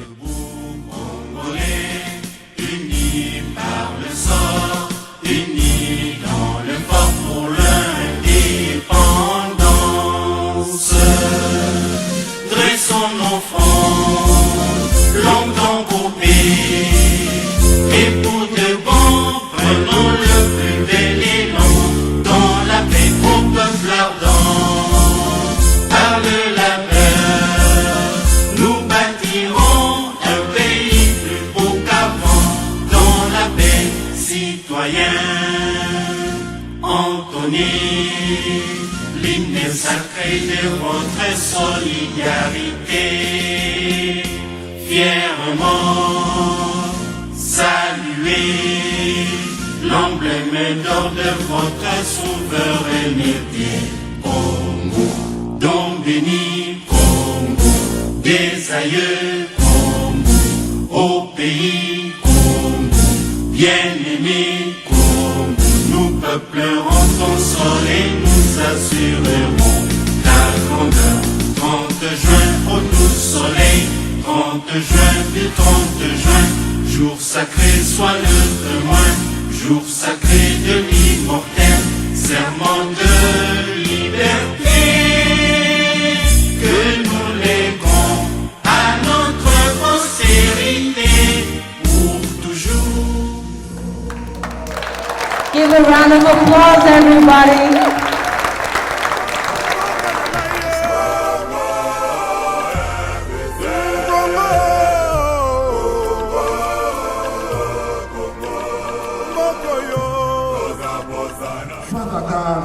Debout, Congolais, unis par le sort, unis dans le fort pour l'indépendance. Dressons nos fronts, longtemps groupés, et pour de bon, prenons le plus bel élan, dans la paix au peuple ardent. Par le labeur, nous bâtirons un pays plus beau qu'avant, dans la paix citoyen. Entonnez l'hymne sacré de votre solidarité, fièrement saluez l'emblème d'or de votre souveraineté. Congo, don béni, Congo, des aïeux, Congo, au pays, Congo, bien-aimé, Congo, nous peuplerons ton sol et nous assurerons ta grandeur. 30 juin au doux soleil, 30 juin du 30 juin, jour sacré soit le témoin, jour sacré de l'immortel, serment de liberté, que nous léguons à notre postérité pour toujours. Give a round of applause, everybody. Father God,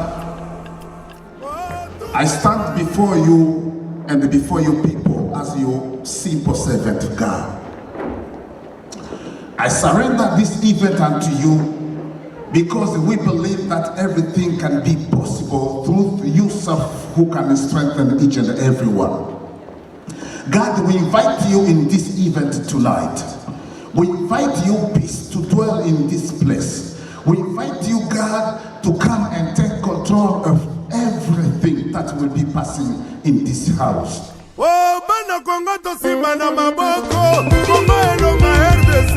I stand before you and before your people as your simple servant, God. I surrender this event unto you because we believe that everything can be possible through yourself who can strengthen each and every one. God, we invite you in this event tonight. We invite you, peace, to dwell in this place. We invite you, God, to come and take control of everything that will be passing in this house. Oh, bana Congo to simana maboko, Congo elonga RDC.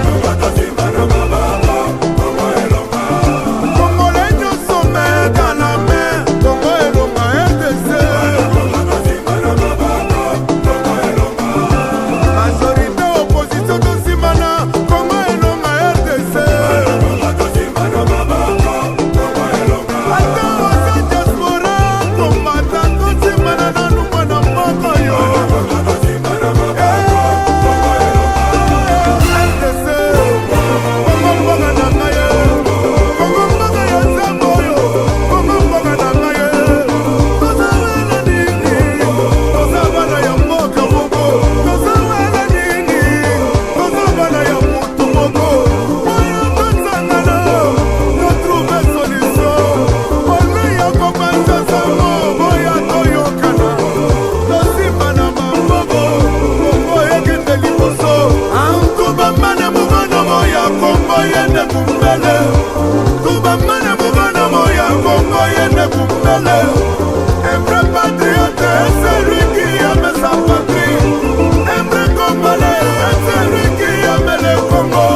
Congo to simana maboko, Congo elonga. Congo lenyo some dans la main, Congo elonga RDC. Congo to simana maboko, Congo elonga. Majorité opposition to simana, Congo elonga RDC. Congo to simana maboko, Congo elonga. Ata osa diaspora, combattant to simana nanu mwana mboko yo. Congo to simana maboko, Congo elonga. RDC, Congo mboga na ngaye, Congo mboga ya nzambo yo, Congo mboga na ngaye. Tozawela nini, tozawela ya mboka moko, tozawela nini, tozawela ya mutu moko. Oyo tozangana, totrouve solution. Ole ya kopanza sango, oya toyokana. Tosimana maboko, Kongo ekende liboso. Tubamane mubana moya, Kongo yende kumbele. Tubamane mubana moya, Kongo yende kumbele. Un vrai patriote est celui qui aime sa patrie. Un vrai Congolais est celui qui aime le Congo.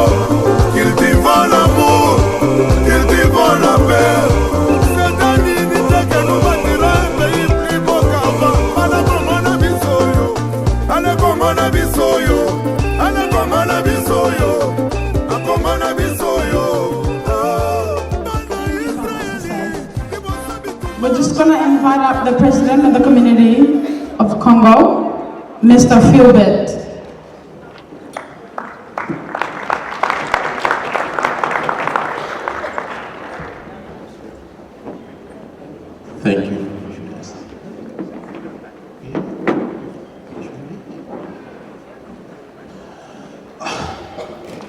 Qu'il vivent l'amour, qu'il vivent la paix. C'est dans l'unité que nous bâtirons un pays plus beau qu'avant. Allez Congo na biso yo, allez Congo na biso yo, allez Congo na biso yo, a Congo na biso yo. We're just going to invite up the president of the community of Congo, Mr. Philbert. Thank you.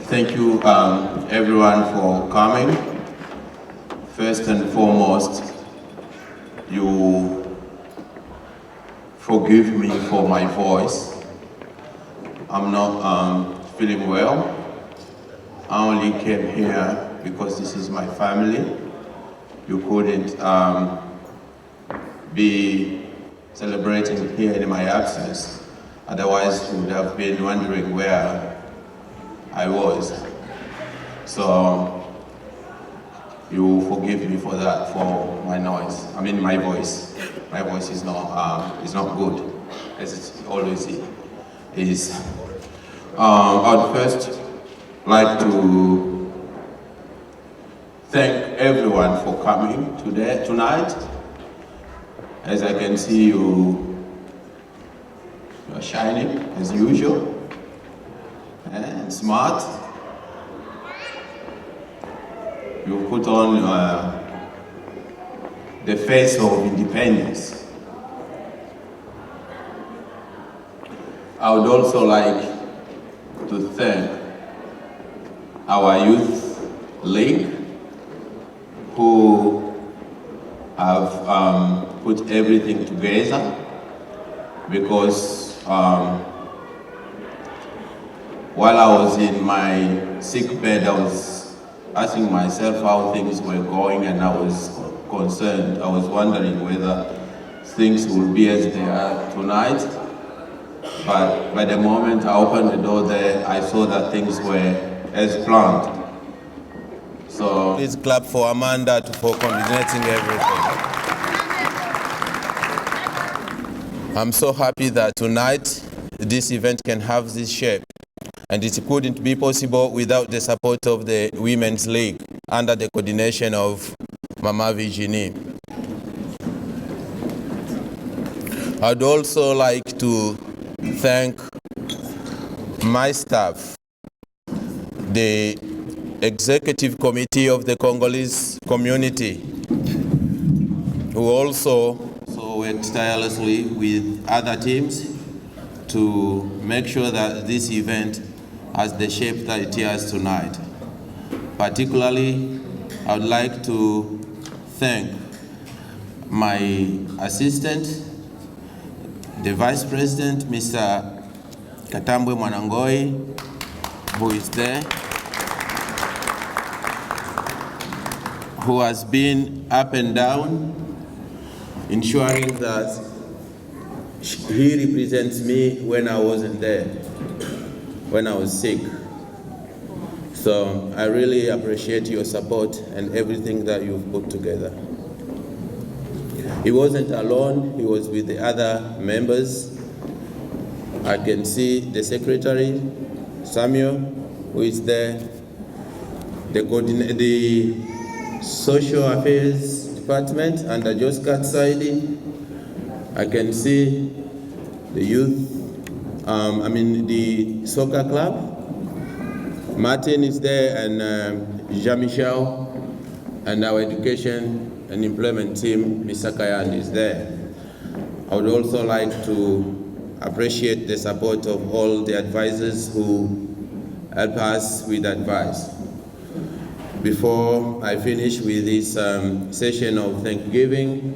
Thank you, everyone, for coming. First and foremost, you forgive me for my voice. I'm not feeling well. I only came here because this is my family. You couldn't be celebrating here in my absence. Otherwise, you would have been wondering where I was. So, you forgive me for that, for my noise. I mean, my voice. My voice is not good, as it always is. I'd first like to thank everyone for coming tonight. As I can see, you are shining as usual and smart. You put on the face of independence. I would also like to thank our youth league who have put everything together, because while I was in my sick bed, I was asking myself how things were going, and I was concerned. I was wondering whether things will be as they are tonight. But by the moment I opened the door there, I saw that things were as planned. So please clap for Amanda for coordinating everything. I'm so happy that tonight this event can have this shape. And it couldn't be possible without the support of the Women's League under the coordination of Mama Virginie. I'd also like to thank my staff, the executive committee of the Congolese community, who also worked tirelessly with other teams to make sure that this event has the shape that it has tonight. Particularly, I would like to thank my assistant, the Vice President, Mr. Katambwe Mwanangoi, who is there, who has been up and down, ensuring that he represents me when I wasn't there, when I was sick. So I really appreciate your support and everything that you've put together. He wasn't alone, he was with the other members. I can see the secretary, Samuel, who is there, the social affairs department under Joscat Saidi. I can see the youth, the soccer club. Martin is there, and Jean-Michel, and our education and employment team, Mr. Kayan, is there. I would also like to appreciate the support of all the advisors who help us with advice. Before I finish with this session of Thanksgiving,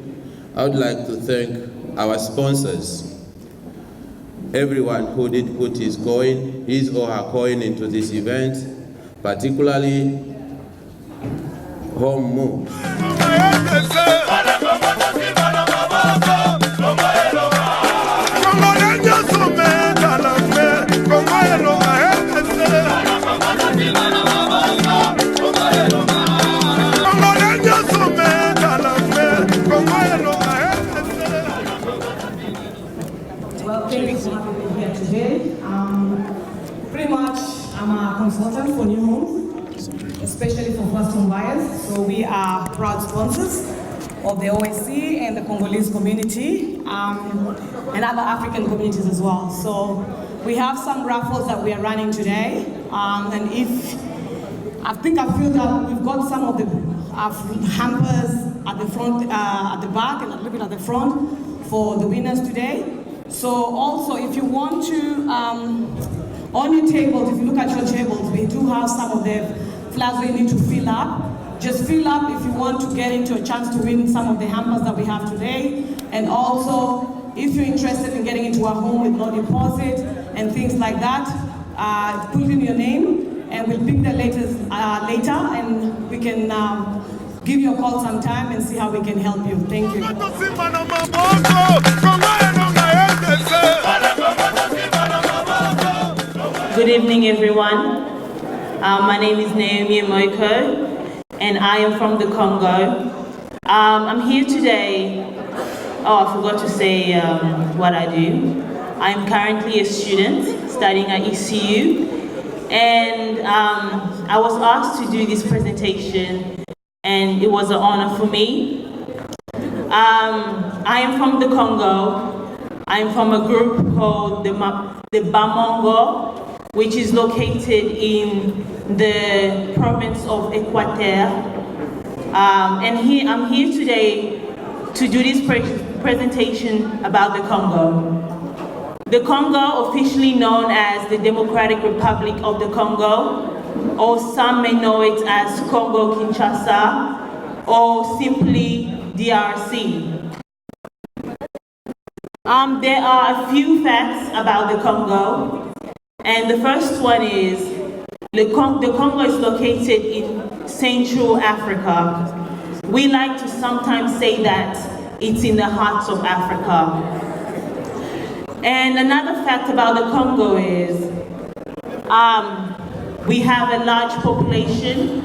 I would like to thank our sponsors. Everyone who did put his or her coin into this event, particularly Home Move. Well, thanks for having me here today. Pretty much, I'm a consultant for new homes, especially for first home buyers. So we are proud sponsors of the OSC and the Congolese community, and other African communities as well. So we have some raffles that we are running today, and I feel that we've got some of the hampers at the front, at the back, and a little bit at the front for the winners today. So also, if you want to, on your tables, if you look at your tables, we do have some of the flags where you need to fill up. Just fill up if you want to get into a chance to win some of the hampers that we have today. And also, if you're interested in getting into a home with no deposit and things like that, put in your name and we'll pick the latest later, and we can give you a call sometime and see how we can help you. Thank you. Good evening, everyone. My name is Naomi Moiko, and I am from the Congo. I'm here today. Oh, I forgot to say what I do. I'm currently a student studying at ECU, and I was asked to do this presentation, and it was an honor for me. I am from the Congo. I'm from a group called the Bamongo, which is located in the province of Equateur. And I'm here today to do this presentation about the Congo. The Congo, officially known as the Democratic Republic of the Congo, or some may know it as Congo Kinshasa, or simply DRC. There are a few facts about the Congo, and the first one is the Congo is located in Central Africa. We like to sometimes say that it's in the heart of Africa. And another fact about the Congo is we have a large population,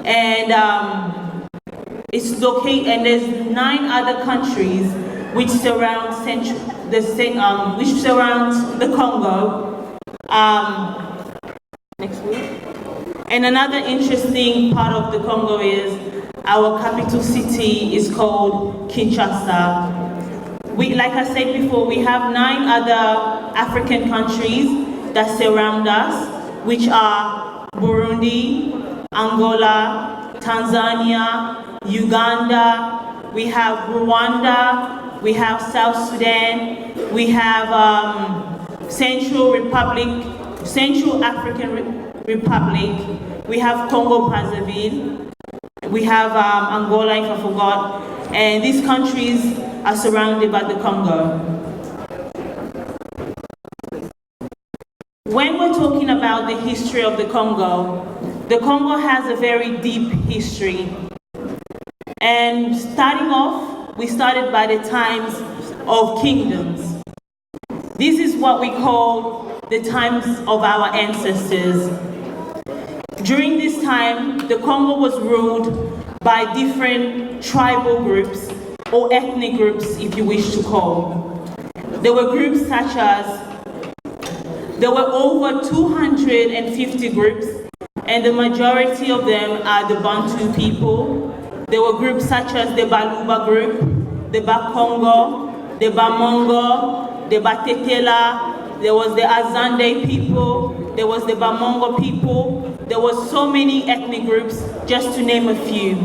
and it's located, and there's 9 other countries which surround the Congo. Next week. And another interesting part of the Congo is our capital city is called Kinshasa. Like I said before, we have 9 other African countries that surround us, which are Burundi, Angola, Tanzania, Uganda, we have Rwanda, we have South Sudan, we have Central African Republic, we have Congo Brazzaville, we have Angola, if I forgot, and these countries are surrounded by the Congo. When we're talking about the history of the Congo has a very deep history. And starting off, we started by the times of kingdoms. This is what we call the times of our ancestors. During this time, the Congo was ruled by different tribal groups, or ethnic groups, if you wish to call. There were groups such as, there were over 250 groups, and the majority of them are the Bantu people. There were groups such as the Baluba group, the Bakongo, the Bamongo, the Batetela, there was the Azande people, there was the Bamongo people, there were so many ethnic groups, just to name a few.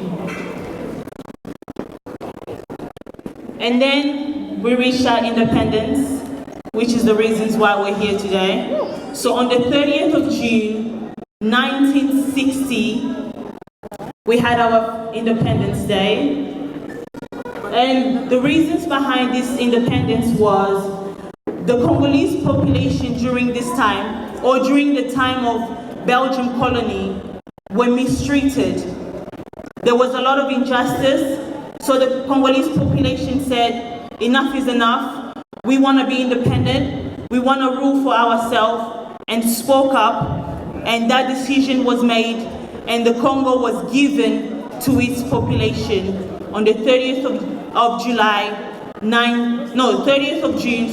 And then we reached our independence, which is the reasons why we're here today. So on the 30th of June, 1960, we had our Independence Day. And the reasons behind this independence was the Congolese population during this time, or during the time of Belgian colony, were mistreated. There was a lot of injustice, so the Congolese population said, enough is enough, we want to be independent, we want to rule for ourselves, and spoke up, and that decision was made, and the Congo was given to its population on the 30th of June,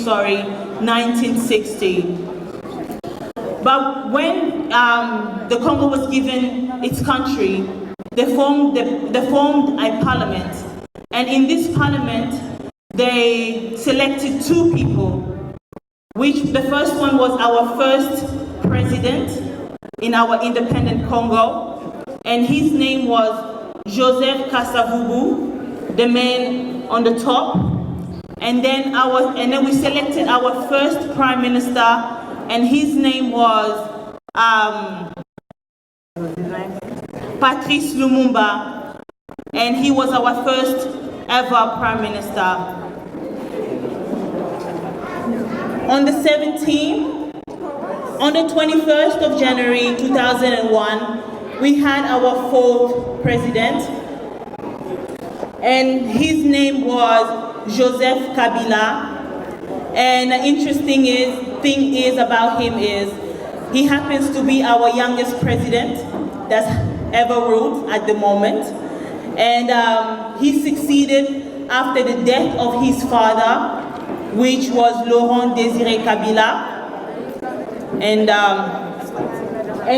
1960. But when the Congo was given its country, they formed a parliament, and in this parliament, they selected 2 people, which the first one was our first president in our independent Congo, and his name was Joseph Kasavubu, the man on the top. And then we selected our first prime minister, and his name was Patrice Lumumba, and he was our first ever prime minister. On the 21st of January 2001, we had our 4th president, and his name was Joseph Kabila. And the interesting thing is about him is He happens to be our youngest president that's ever ruled at the moment. And he succeeded after the death of his father, which was Laurent Désiré Kabila. And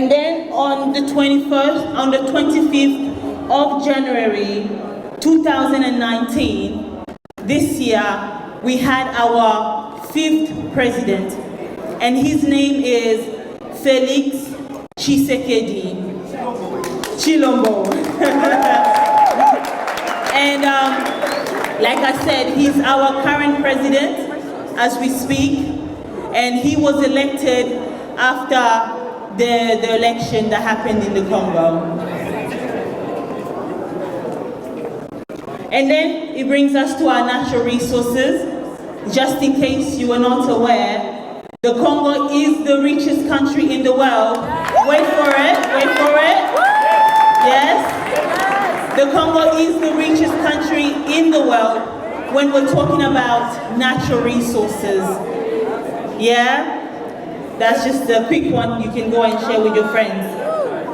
then on the 25th of January 2019, this year, we had our 5th president, and his name is Felix Tshisekedi Chilombo. And like I said, he's our current president as we speak, and he was elected after the election that happened in the Congo. And then it brings us to our natural resources. Just in case you were not aware, the Congo is the richest country in the world. Wait for it, wait for it. Yes. The Congo is the richest country in the world when we're talking about natural resources. Yeah? That's just a quick one you can go and share with your friends.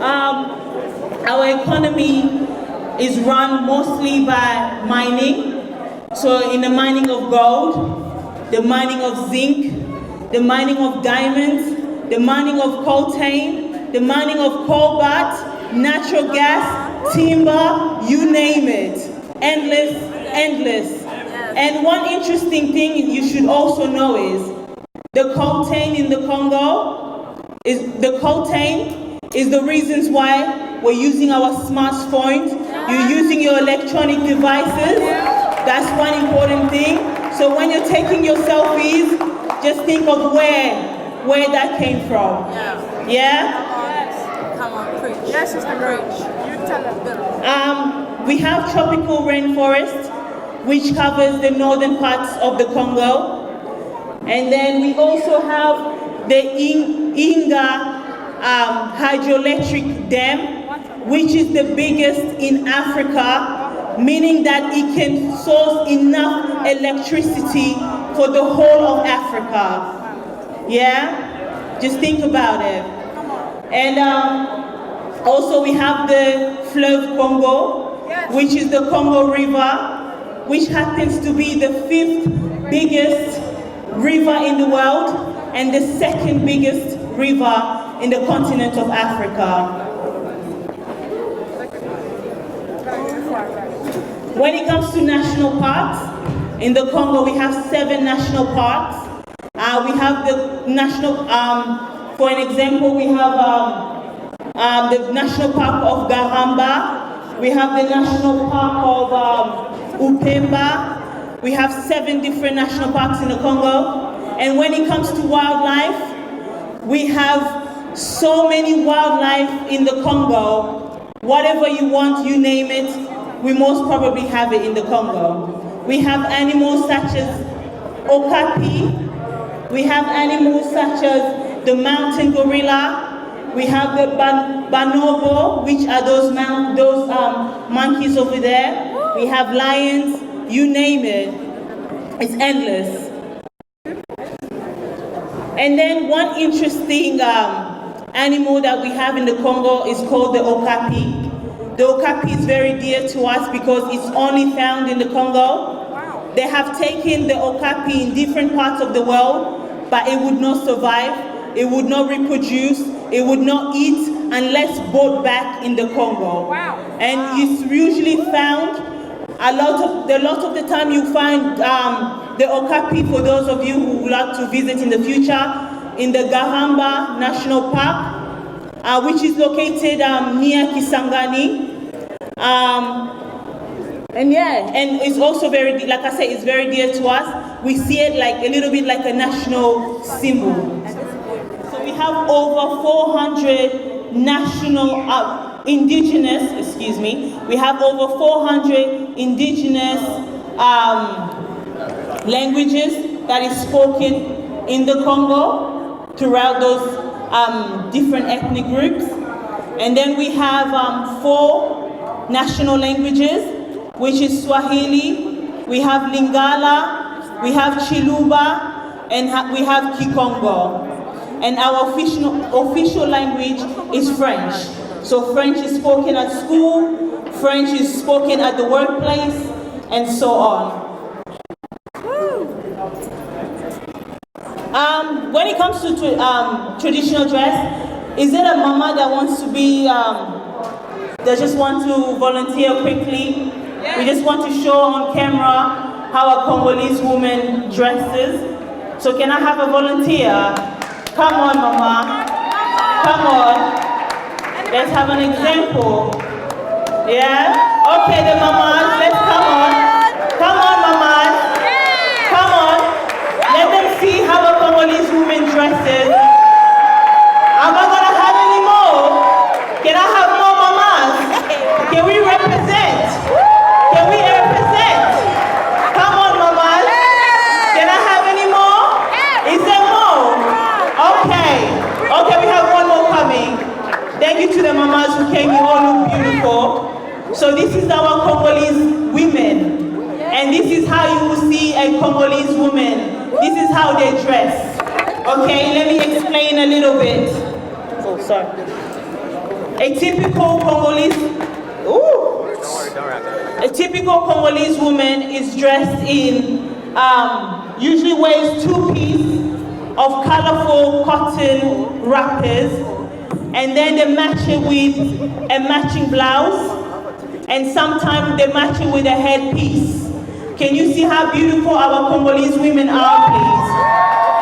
Our economy is run mostly by mining. So in the mining of gold, the mining of zinc, the mining of diamonds, the mining of coltan, the mining of cobalt, natural gas, timber, you name it. Endless, endless. And one interesting thing you should also know is the coltan in the Congo is the reasons why we're using our smartphones, you're using your electronic devices. That's one important thing. So when you're taking your selfies, just think of where that came from. Yeah? Come on, preach. Yes, sister, preach. You tell them. We have tropical rainforest, which covers the northern parts of the Congo. And then we also have the Inga hydroelectric dam, which is the biggest in Africa, meaning that it can source enough electricity for the whole of Africa. Yeah? Just think about it. And also we have the Fleuve Congo, which is the Congo River, which happens to be the 5th biggest river in the world and the 2nd biggest river in the continent of Africa. When it comes to national parks, in the Congo we have 7 national parks. We have the national, for an example, we have the National Park of Garamba, we have the National Park of Upemba, we have 7 different national parks in the Congo. And when it comes to wildlife, we have so many wildlife in the Congo. Whatever you want, you name it, we most probably have it in the Congo. We have animals such as okapi, we have animals such as the mountain gorilla, we have the bonobo, which are those monkeys over there, we have lions, you name it, it's endless. And then one interesting animal that we have in the Congo is called the okapi. The okapi is very dear to us because it's only found in the Congo. They have taken the okapi in different parts of the world, but it would not survive, it would not reproduce, it would not eat unless brought back in the Congo. And it's usually found, a lot of the time you find the okapi, for those of you who would like to visit in the future, in the Garamba National Park, which is located near Kisangani. And yeah, and it's also very, like I said, it's very dear to us. We see it like a little bit like a national symbol. So we have over 400 national, indigenous, we have over 400 indigenous languages that is spoken in the Congo throughout those different ethnic groups. And then we have 4 national languages, which is Swahili, we have Lingala, we have Chiluba, and we have Kikongo. and our official language is French. So French is spoken at school, French is spoken at the workplace, and so on. When it comes to traditional dress, is there a mama that wants to be, that just want to volunteer quickly? We just want to show on camera how a Congolese woman dresses. So can I have a volunteer? Come on, mama. Come on. Let's have an example. Yeah? Okay, the mamas, let's come on. Come on, mamas. Come on. Let them see how a Congolese woman dresses. Am I gonna have any more? Can I have more mamas? Can we represent? Can we represent? Come on, mamas. Can I have any more? Is there more? Okay. Okay, we have one more coming. Thank you to the mamas who came. You all look beautiful. So this is our Congolese women. And this is how you will see a Congolese woman. This is how they dress. Okay, let me explain a little bit. Oh, sorry. A typical Congolese woman is dressed in, usually wears two-piece of colorful cotton wrappers, and then they match it with a matching blouse, and sometimes they match it with a headpiece. Can you see how beautiful our Congolese women are, please?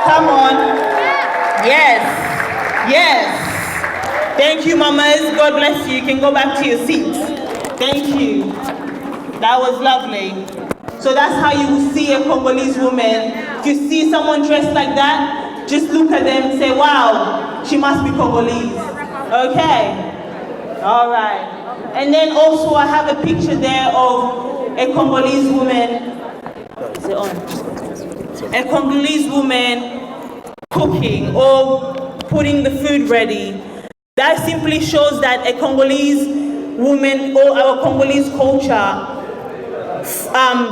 Come on. Yes. Yes. Thank you, mamas. God bless you. You can go back to your seats. Thank you. That was lovely. So that's how you will see a Congolese woman. If you see someone dressed like that, just look at them and say, wow, she must be Congolese. Okay. All right. And then also I have a picture there of a Congolese woman. Is it on? A Congolese woman cooking or putting the food ready. That simply shows that a Congolese woman or our Congolese culture,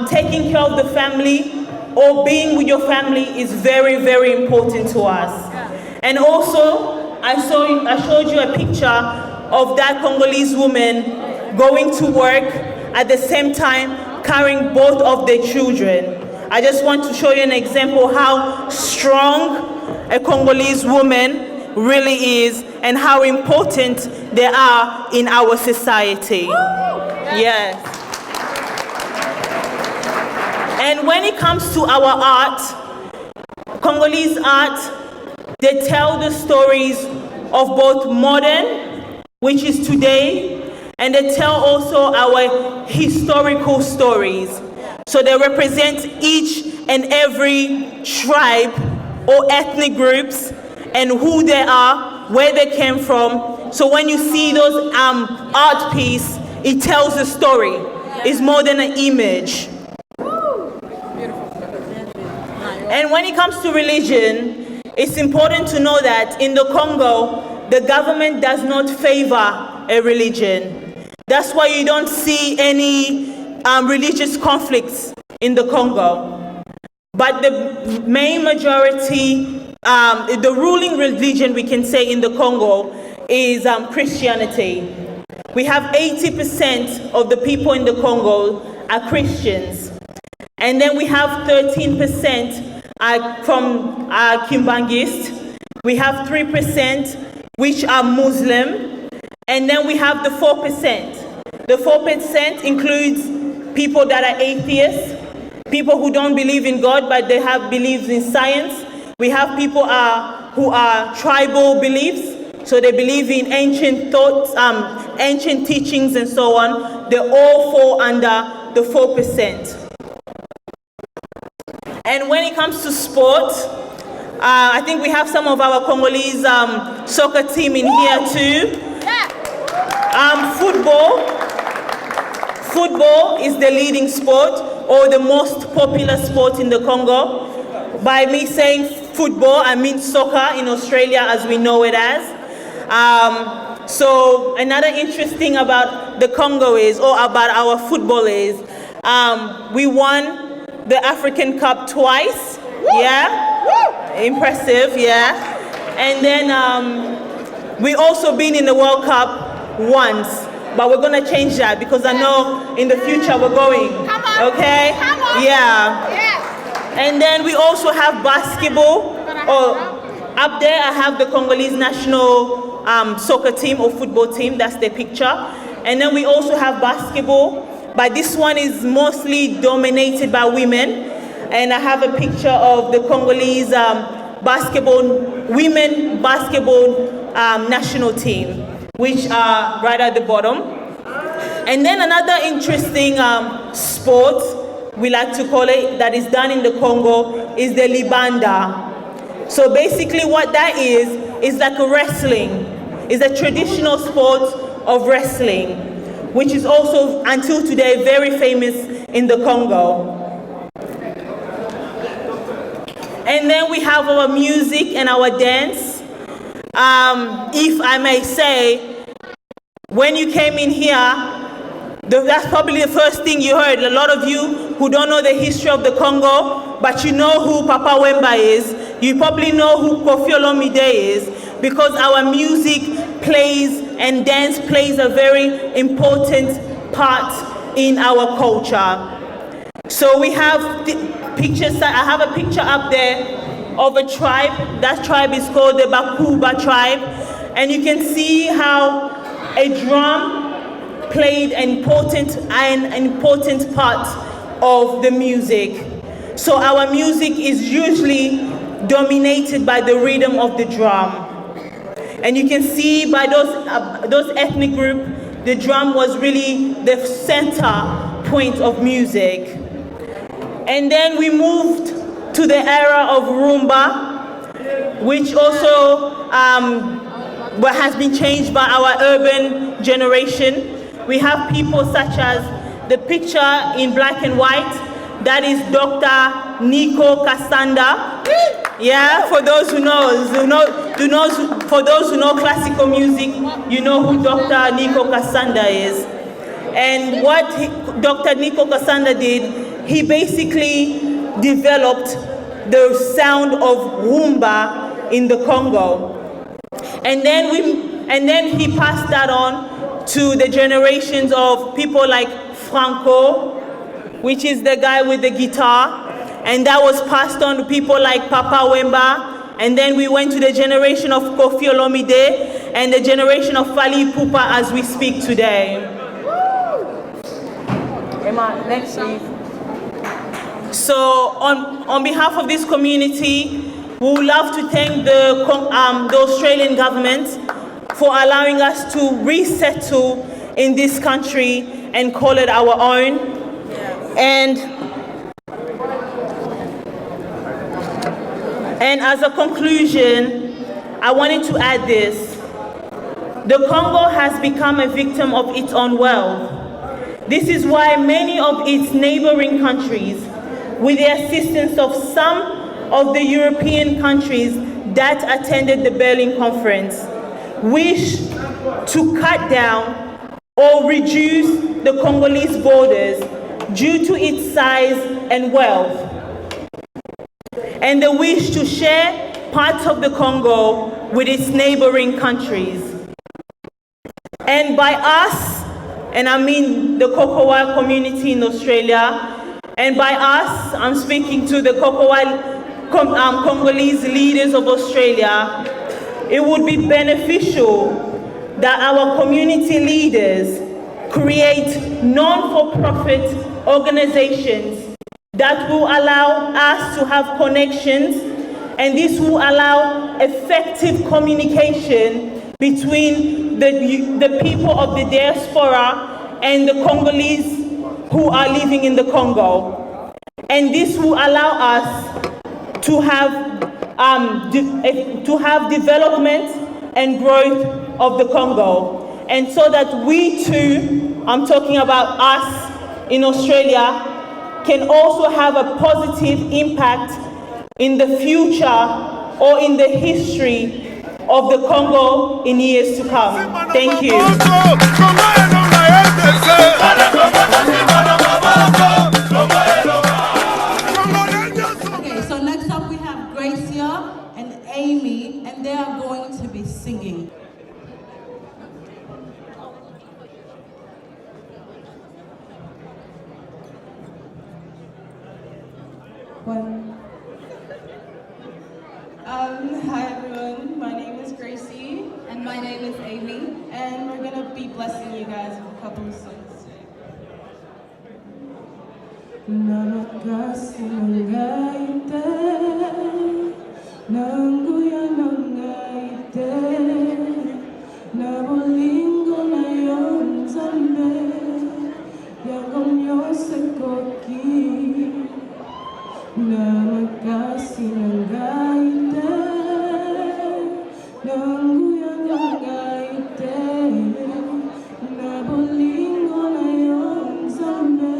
taking care of the family or being with your family is very, very important to us. And also, I showed you a picture of that Congolese woman going to work at the same time carrying both of their children. I just want to show you an example how strong a Congolese woman really is and how important they are in our society. Yes. And when it comes to our art, Congolese art, they tell the stories of both modern, which is today, and they tell also our historical stories. So they represent each and every tribe or ethnic groups and who they are, where they came from. So when you see those art piece, it tells a story. It's more than an image. And when it comes to religion, it's important to know that in the Congo, the government does not favor a religion. That's why you don't see any religious conflicts in the Congo. But the main majority, the ruling religion we can say in the Congo is Christianity. We have 80% of the people in the Congo are Christians. And then we have 13% from Kimbangist. We have 3% which are Muslim. And then we have the 4%. The 4% includes people that are atheists, people who don't believe in God, but they have beliefs in science. We have people who are tribal beliefs, so they believe in ancient thoughts, ancient teachings and so on. They all fall under the 4%. And when it comes to sport, I think we have some of our Congolese soccer team in here too. Football is the leading sport or the most popular sport in the Congo. By me saying football, I mean soccer in Australia as we know it as. So another interesting about the Congo is, or about our football is, we won the African Cup twice. Yeah, impressive. Yeah, And then we also been in the World Cup once, but we're gonna change that because I know in the future we're going. Okay? Yeah. And then we also have basketball. Up there I have the Congolese national soccer team or football team. That's the picture. And then we also have basketball, but this one is mostly dominated by women. And I have a picture of the Congolese women basketball national team, which are right at the bottom. And then another interesting sport, we like to call it, that is done in the Congo is the libanda. So basically what that is like a wrestling. It's a traditional sport of wrestling, which is also until today very famous in the Congo. And then we have our music and our dance. If I may say, when you came in here, that's probably the first thing you heard. A lot of you who don't know the history of the Congo, but you know who Papa Wemba is, you probably know who Kofi Olomide is, because our music plays and dance plays a very important part in our culture. So we have pictures. I have a picture up there of a tribe. That tribe is called the Bakuba tribe. And you can see how a drum played an important part of the music. So our music is usually dominated by the rhythm of the drum. And you can see by those ethnic groups, the drum was really the center point of music. And then we moved to the era of rumba, which also has been changed by our urban generation. We have people such as the picture in black and white, that is Dr. Nico Kasanda. Yeah, for those who know classical music, you know who Dr. Nico Kasanda is. And what Dr. Nico Kasanda did, he basically developed the sound of rumba in the Congo. And then he passed that on to the generations of people like Franco, which is the guy with the guitar. And that was passed on to people like Papa Wemba. And then we went to the generation of Kofi Olomide and the generation of Fally Ipupa as we speak today. Emma, next please. So on behalf of this community, we would love to thank the Australian government for allowing us to resettle in this country and call it our own. And as a conclusion, I wanted to add this. The Congo has become a victim of its own wealth. This is why many of its neighboring countries, with the assistance of some of the European countries that attended the Berlin Conference, wish to cut down or reduce the Congolese borders due to its size and wealth, and the wish to share parts of the Congo with its neighboring countries. And by us, and I mean the COCOWA community in Australia, and by us, I'm speaking to the COCOWA Congolese leaders of Australia, it would be beneficial that our community leaders create non-for-profit organizations that will allow us to have connections, and this will allow effective communication between the people of the diaspora and the Congolese who are living in the Congo. And this will allow us to have development and growth of the Congo. And so that we too, I'm talking about us in Australia, can also have a positive impact in the future or in the history of the Congo in years to come. Thank you. Okay, so next up we have Gracia and Amy, and they are singing. Hi everyone, my name is Gracie. And my name is Amy. And we're gonna be blessing you guys with a couple of songs. Namakasi nangaite, nanguya nangaite, nabolingo na yon zambe, yagonyo sekoki. Namakasi nangaite, nanguya nangaite, nabolingo na yon zambe.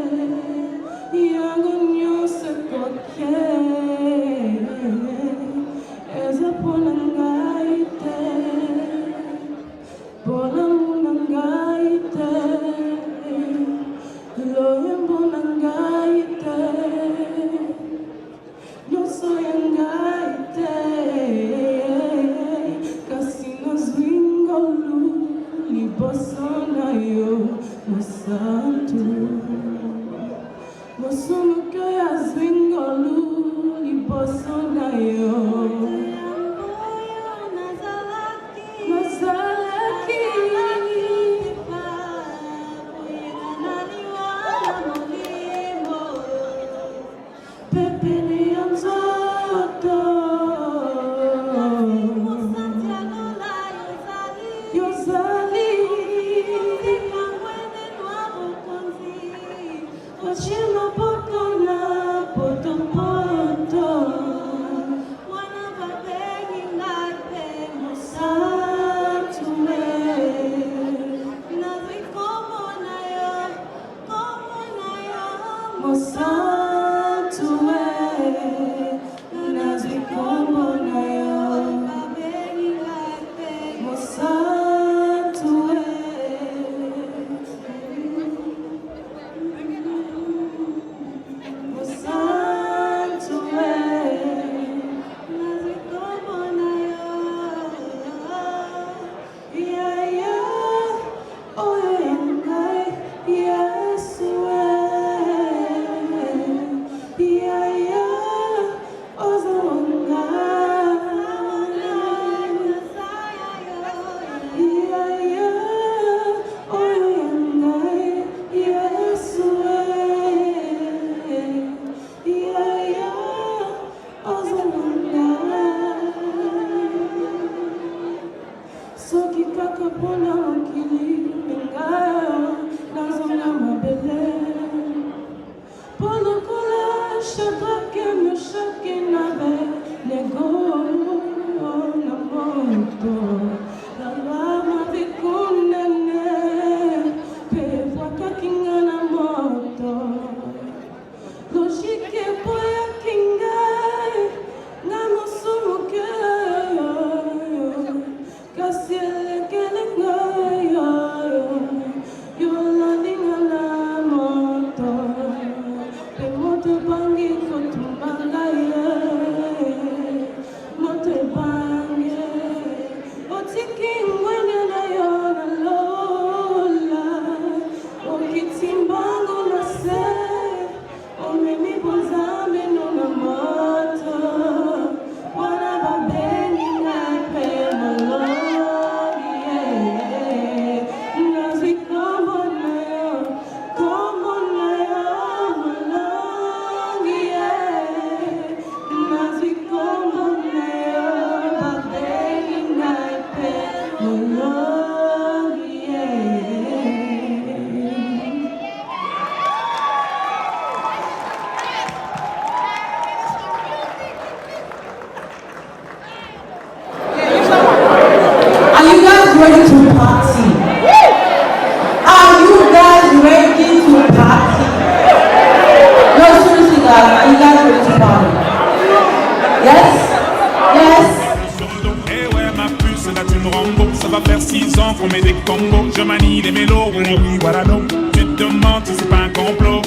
Ça va faire 6 ans qu'on met des combos. Je manie les mélos, oui, voilà donc. Tu te demandes si c'est pas un complot.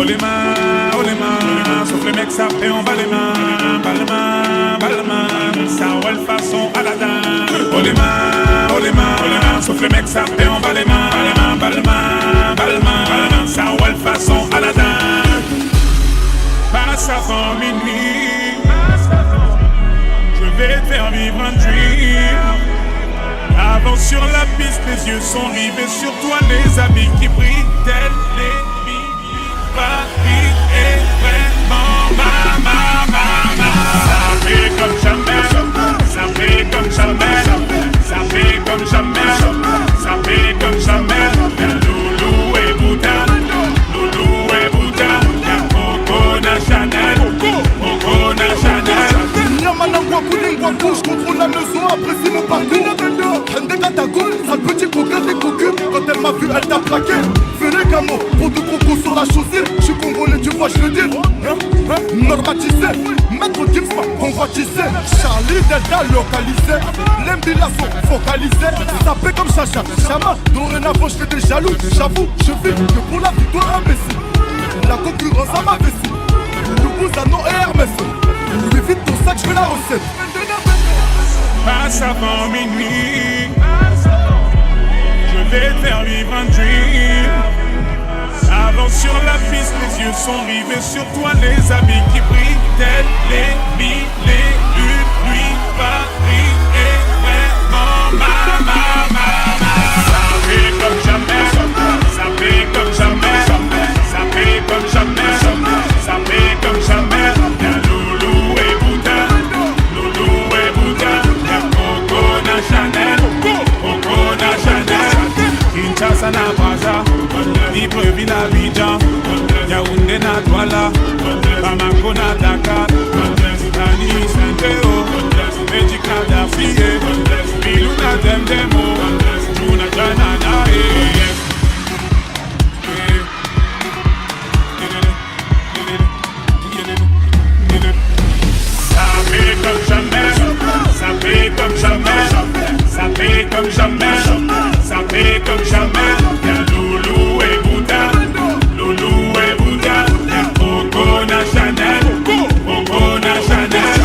Oh les mains, sauf les mecs ça fait en bas les mains, bas les mains, ça roule façon Aladdin. Oh les mains, sauf les mecs ça fait en bas les mains, bas les mains, ça roule façon Aladdin. Passe avant minuit, je vais te faire vivre un dream. Avance sur la piste, les yeux sont rivés sur toi, les habits qui brillent tels les Paris est vraiment ma. Ça fait comme jamais, ça fait comme jamais, ça fait comme jamais, ça fait comme jamais. Loulou et Bouddha, y'a Coco na Chanel, Coco na Chanel. Yamana Wakouli Wakou, je contrôle la maison, apprécie mon parcours. Rendez-la ta go, sale petit coquin des cocus. Quand elle m'a vu, elle t'a plaqué. Venez Camo, pour de coco sur la chaussure. Je suis congolais, tu vois, je le dis. Normatisé, maître Gims, convoitisé. Charlie Delta localisé. L'embila sont focalisés. Sapé comme Chacha, Chama. Dorénavant, je fais des jaloux. J'avoue, je vis que pour la victoire imbécile. La concurrence à ma vessie. Louis Zano et Hermès. Lui vite ton sac, je fais la recette. Passe avant minuit, je vais te faire vivre un dream. Avance sur la piste, les yeux sont rivés sur toi, les habits qui brillent tels les mille et une nuits. Paris est vraiment ma. Ça fait comme jamais, ça fait comme jamais, ça fait comme jamais, ça fait comme jamais. Y'a Loulou et Bouddha, y'a Coco na Chanel, Coco na Chanel. Kinshasa na Brazza, Libreville à Abidjan, Yaoundé na Douala, Bamako na Dakar, Tani Saint-Théo, Magic na Darcy, Bilou na Demdemo, Juna Janana. Ça fait comme jamais, ça fait comme jamais, ça fait comme jamais, ça fait comme jamais. Y'a Loulou et Bouddha, y'a Coco na Chanel, Coco na Chanel.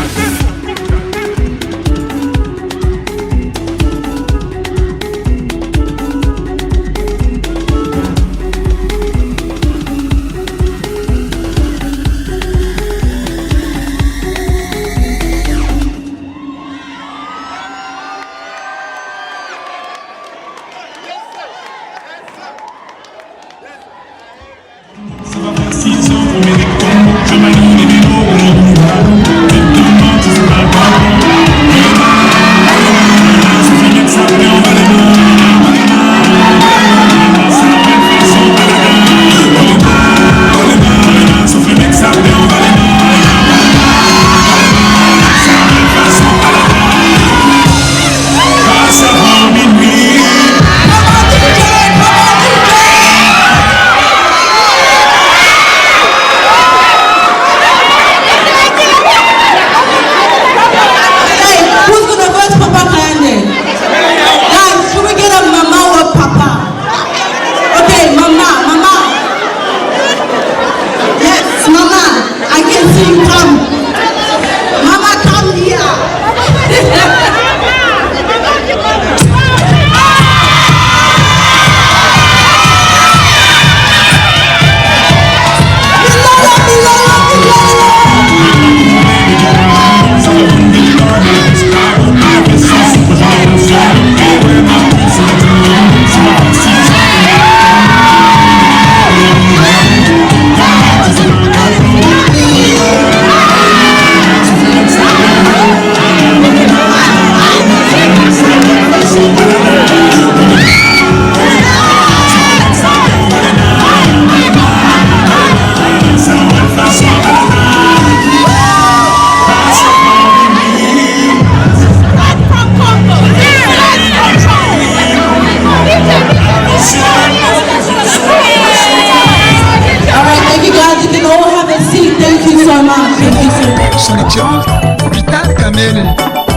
Son Excellence, Vital Kamel,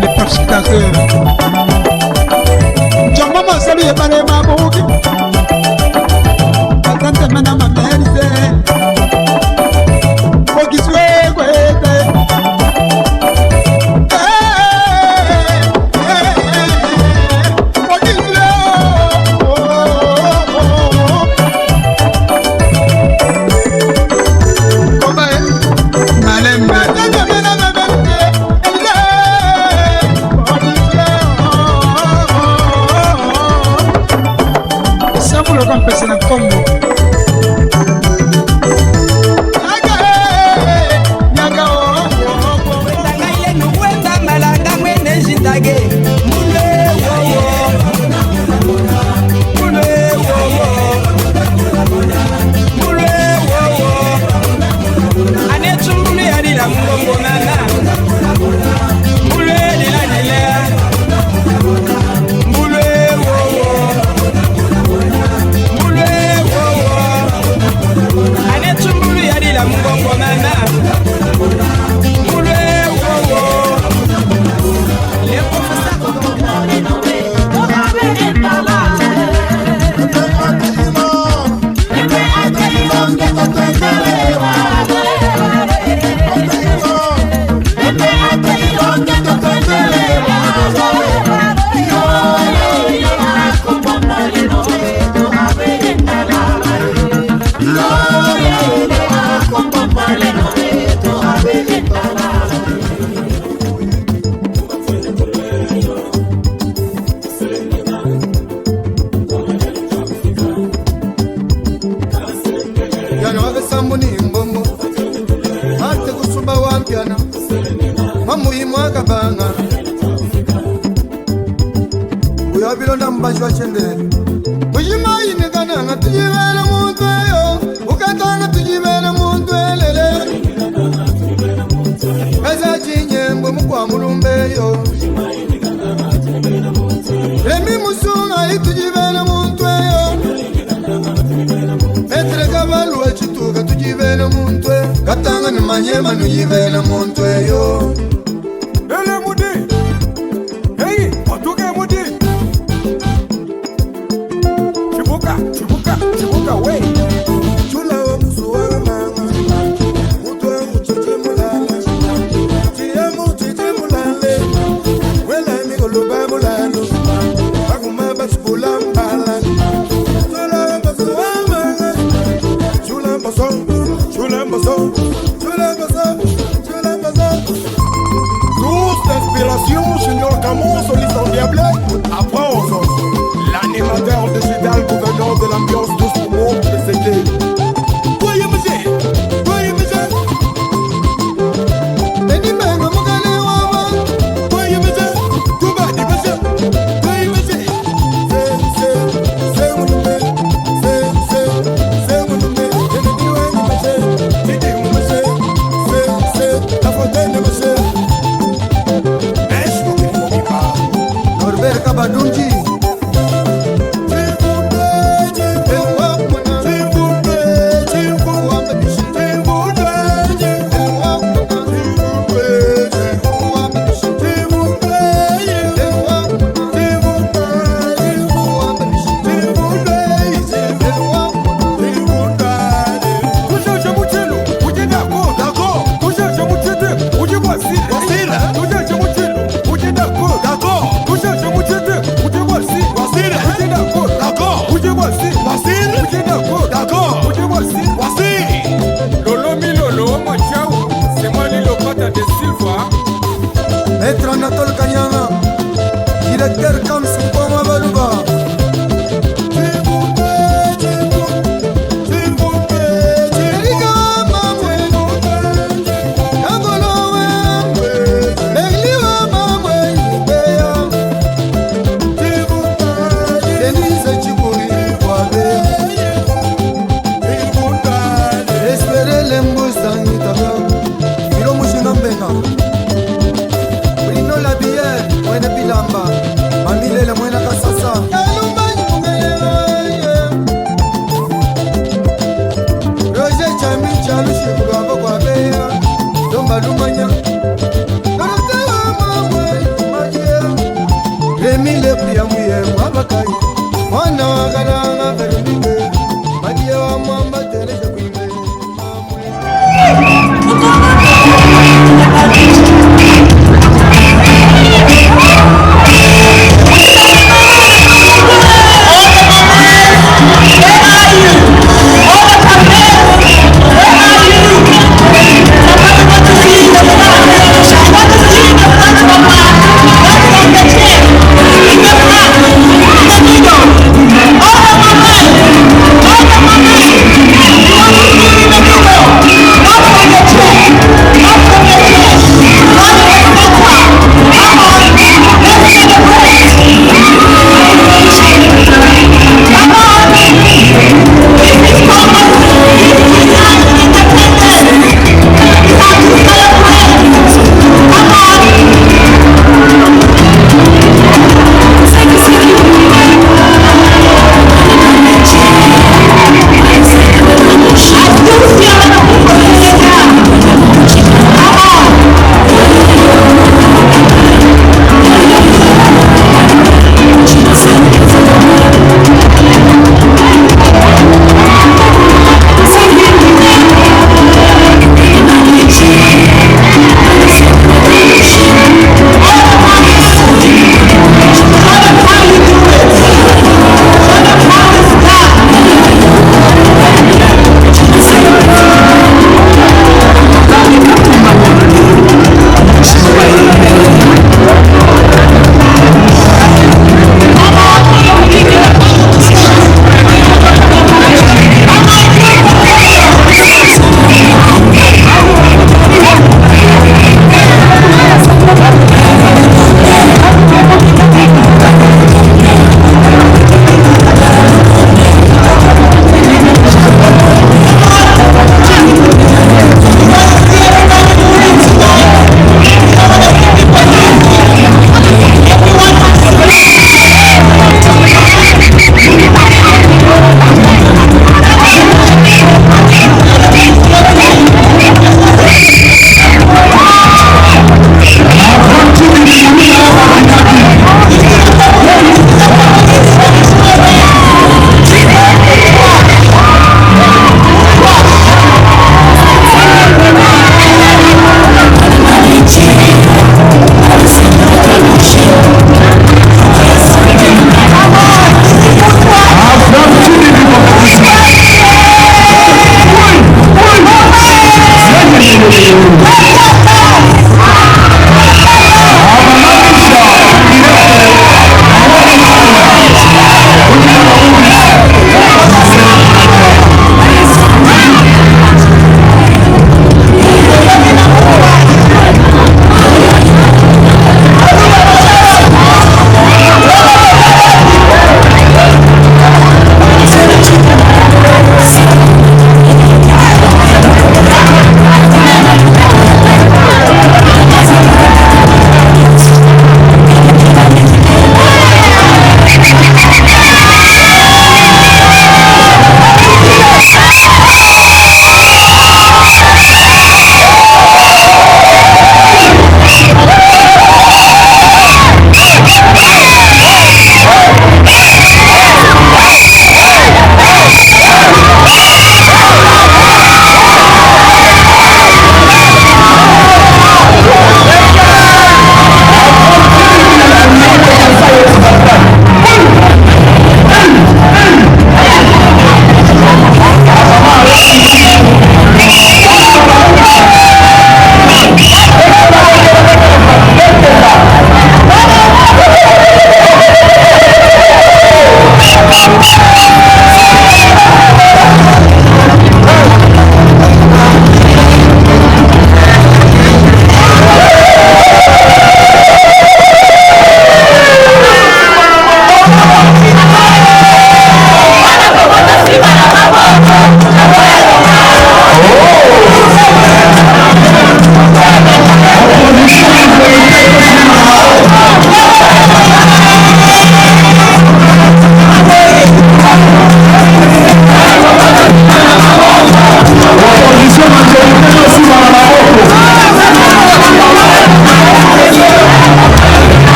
le pacificateur. Jamama salut et balé ma bouki. Attends, maintenant ma mère, Kulo kampesa na Congo.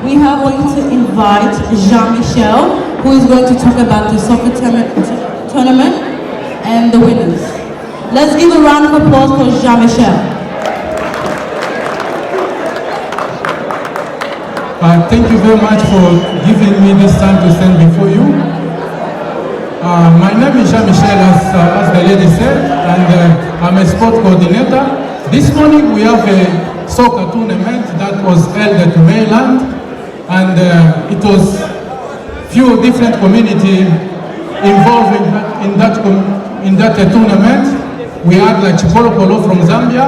we are going to invite Jean-Michel, who is going to talk about the soccer tournament and the winners. Let's give a round of applause for Jean-Michel. Thank you very much for giving me this time to stand before you. My name is Jean-Michel, as the lady said, and I'm a sport coordinator. This morning we have a soccer tournament that was held at Mainland, and it was few different communities involved in that tournament. We had like Chipolopolo from Zambia.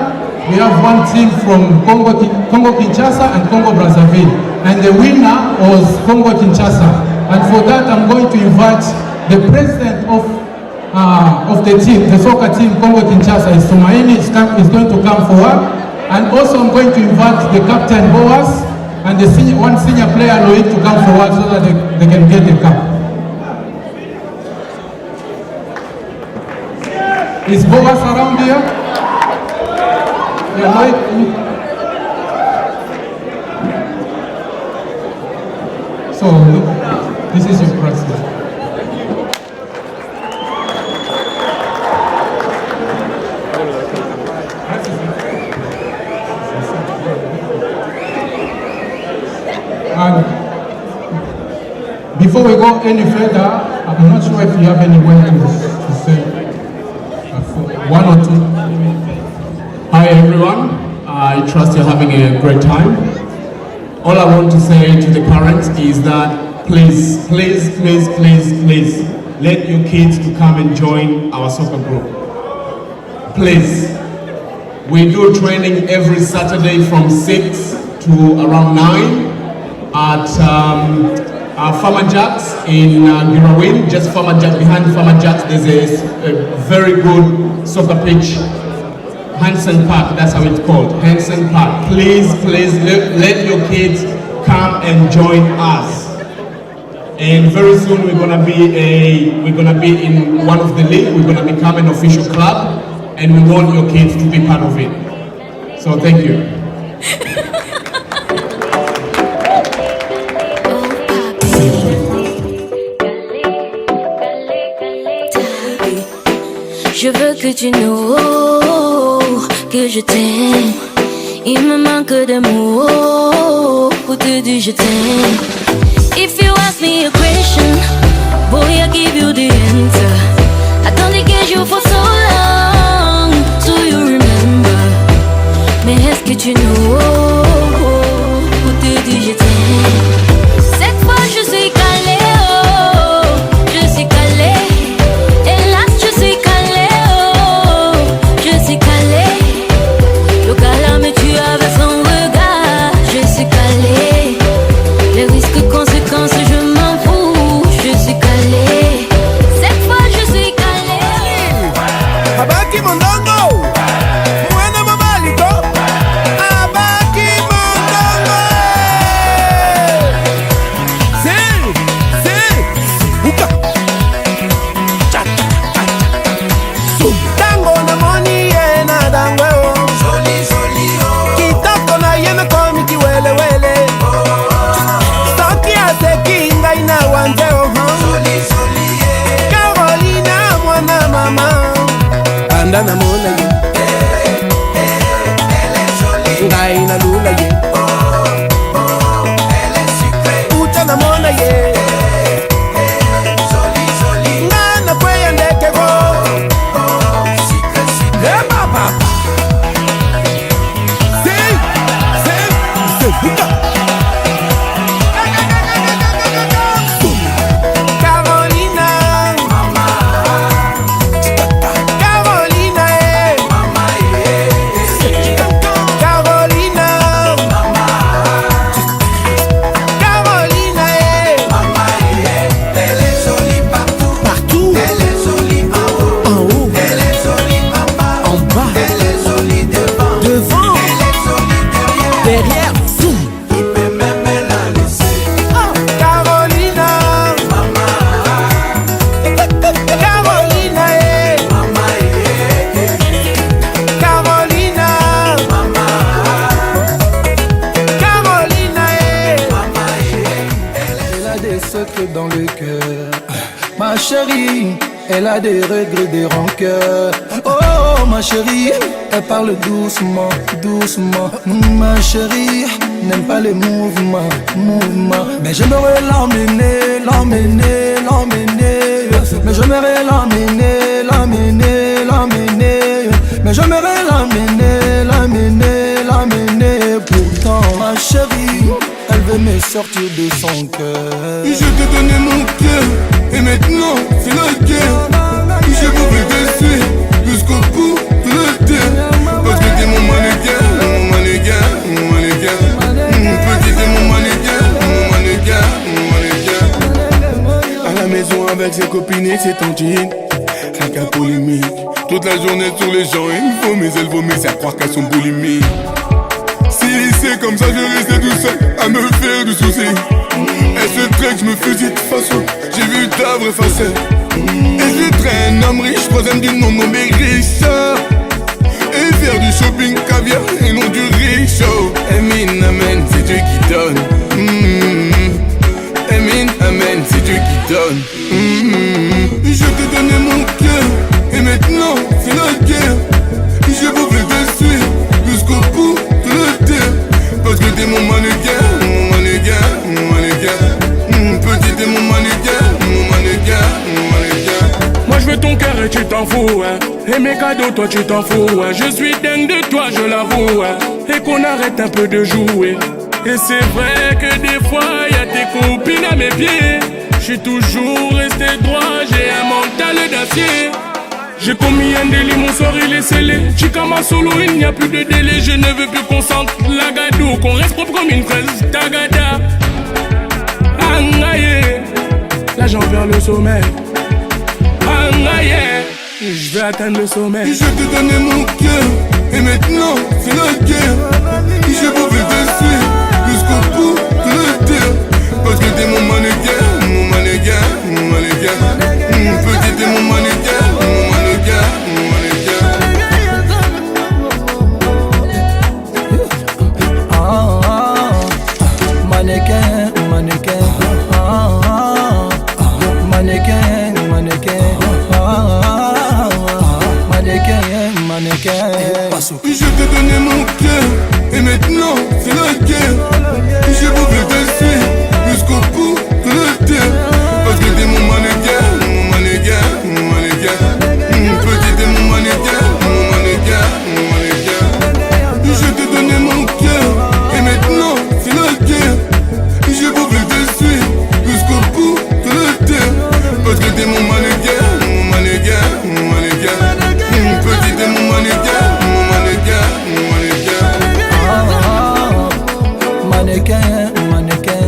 We have one team from Congo Kinshasa and Congo Brazzaville, and the winner was Congo Kinshasa. And for that, I'm going to invite the president of the team, the soccer team, Congo Kinshasa, is Tumaini, is going to come forward. And also I'm going to invite the captain, Boas, and the one senior player, Loic, to come forward so that they can get the cup. Is Boas around here? Yeah, Loic. So, this is your president. And before we go any further, I'm not sure if you have any words to say. One or two. Hi everyone, I trust you're having a great time. All I want to say to the parents is that please, please, please, please, please, let your kids to come and join our soccer group. Please. We do training every Saturday from 6 to around 9 at Farmer Jack's in Girawin. Just Farmer Jack, behind Farmer Jack's there's a very good soccer pitch. Hansen Park, that's how it's called, Hansen Park. Please, please let your kids come and join us. And very soon we're gonna be in one of the league. We're gonna become an official club, and we want your kids to be part of it. So thank you. Je veux que tu know que je t'aime. Il me manque de mots pour te dire je t'aime. If you ask me a question, boy, I give you the answer. Attendez que je for so long, so you remember. Mais est-ce que tu know pour te dire je t'aime? Cette fois je suis calée, oh, je suis calée. Hélas je suis calée, oh, je suis calée. Le gars me tue avec son regard, je suis calée. Les risques, conséquences, je m'en fous, je suis calée. Cette fois je suis calée. Abaki mondongo, mwana mabaliko. Abaki mondongo. Uka. Tango na moni na dangweo. Kitoko na yena komi kiwele wele. Santi aseki ngai na wanzeo. Carolina mwana mama. Anda na mona ye. Ngai na lula ye. Uta na mona ye. Ngana kweya ndeke go. Papa. Carolina, Carolina, secrets dans le cœur. Ma chérie, elle a des regrets, des rancœurs. Oh ma chérie, elle parle doucement, doucement. Ma chérie, n'aime pas les mouvements, mouvements. Mais j'aimerais l'emmener, l'emmener, l'emmener. Mais j'aimerais l'emmener, l'emmener, l'emmener. Mais j'aimerais l'emmener, l'emmener, l'emmener. Pourtant ma chérie, elle veut me sortir de son cœur. Je t'ai donné mon cœur, et maintenant c'est la guerre. Je voudrais te suivre jusqu'au bout de la terre. Parce que t'es mon mannequin, mon mannequin, mon mannequin. Petit t'es mon mannequin, mon mannequin, mon mannequin. À la maison avec ses copines et ses tontines, rien qu'un polémique. Toute la journée sur les gens, il vomit, elle vomit, c'est à croire qu'elles sont boulimiques. Si c'est comme ça, je restais tout seul à me faire du souci. Elle se traite, je me fusille de façon. J'ai vu ta vraie facette. Et je traîne homme riche, troisième du nom nommé Richard. Et faire du shopping caviar et non du riche. Amen, amen, c'est Dieu qui donne. Amen, amen, c'est Dieu qui donne. Je t'ai donné mon cœur, et maintenant c'est la guerre. Je voudrais te suivre jusqu'au bout de la terre. Parce que t'es mon mannequin, mon mannequin, mon mannequin. Petit t'es mon mannequin, mon mannequin, mon mannequin. Moi je veux ton cœur et tu t'en fous, hein. Et mes cadeaux toi tu t'en fous, hein. Je suis dingue de toi, je l'avoue, hein. Et qu'on arrête un peu de jouer. Et c'est vrai que des fois y'a tes copines à mes pieds. Je suis toujours resté droit, j'ai un mental d'acier. J'ai commis un délit, mon sort il est scellé. Chikama solo, il n'y a plus de délai. Je ne veux plus qu'on sente la gadou, qu'on reste propre comme une fraise tagada. Angaye, là j'en vers le sommet. Angaye, je vais atteindre le sommet. Je t'ai donné mon cœur, et maintenant c'est la guerre. Je voudrais te suivre jusqu'au bout de la terre. Parce que t'es mon mannequin, mon mannequin, mon mannequin. Petit t'es mon mannequin, mon mannequin, mon mannequin. Mannequin, mannequin. Mannequin, mannequin. Mannequin, mannequin. Je t'ai donné mon cœur, et maintenant c'est la guerre. Je voudrais te suivre jusqu'au bout de la terre. Parce que t'es mon mannequin, mon mannequin, mon mannequin. Petit t'es mon mannequin, mon mannequin, mon mannequin. Je t'ai donné mon cœur, et maintenant c'est la guerre. Je voudrais te suivre jusqu'au bout de la terre. Parce que t'es mon mannequin, mon mannequin, mon mannequin. Petit t'es mon mannequin, mon mannequin, mon mannequin. Mannequin, mannequin.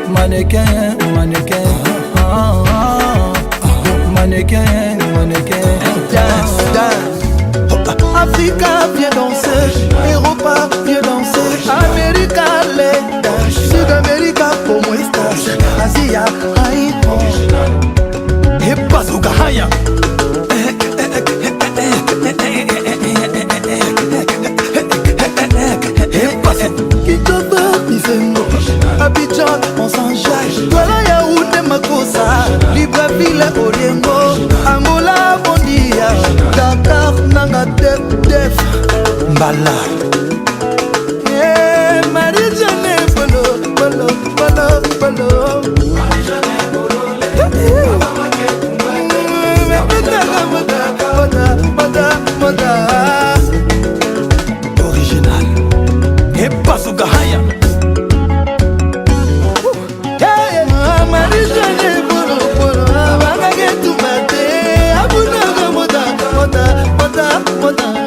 Mannequin, mannequin. Mannequin, mannequin. Dance, dance. Africa, viens danser. Europa, viens danser. America, let dance. Sud America, como estás? Asia, hi. Et bazooka, haya. Kitoko, Mifengo, Abidjan, on s'enjaille. Douala, Yaoundé, Makossa, Libreville, Oriengo, Angola, Bondia, Dakar, Nanga, Def, Mbala. Eh, Marie-Jeanne, Bolo, Bolo, Bolo, Bolo. Marie-Jeanne, Bolo, original. Et bazooka, haya. Marie-Jeanne, Bolo, Bolo, Abana, get to my day. Abuna, Moda, Moda, Moda, Moda.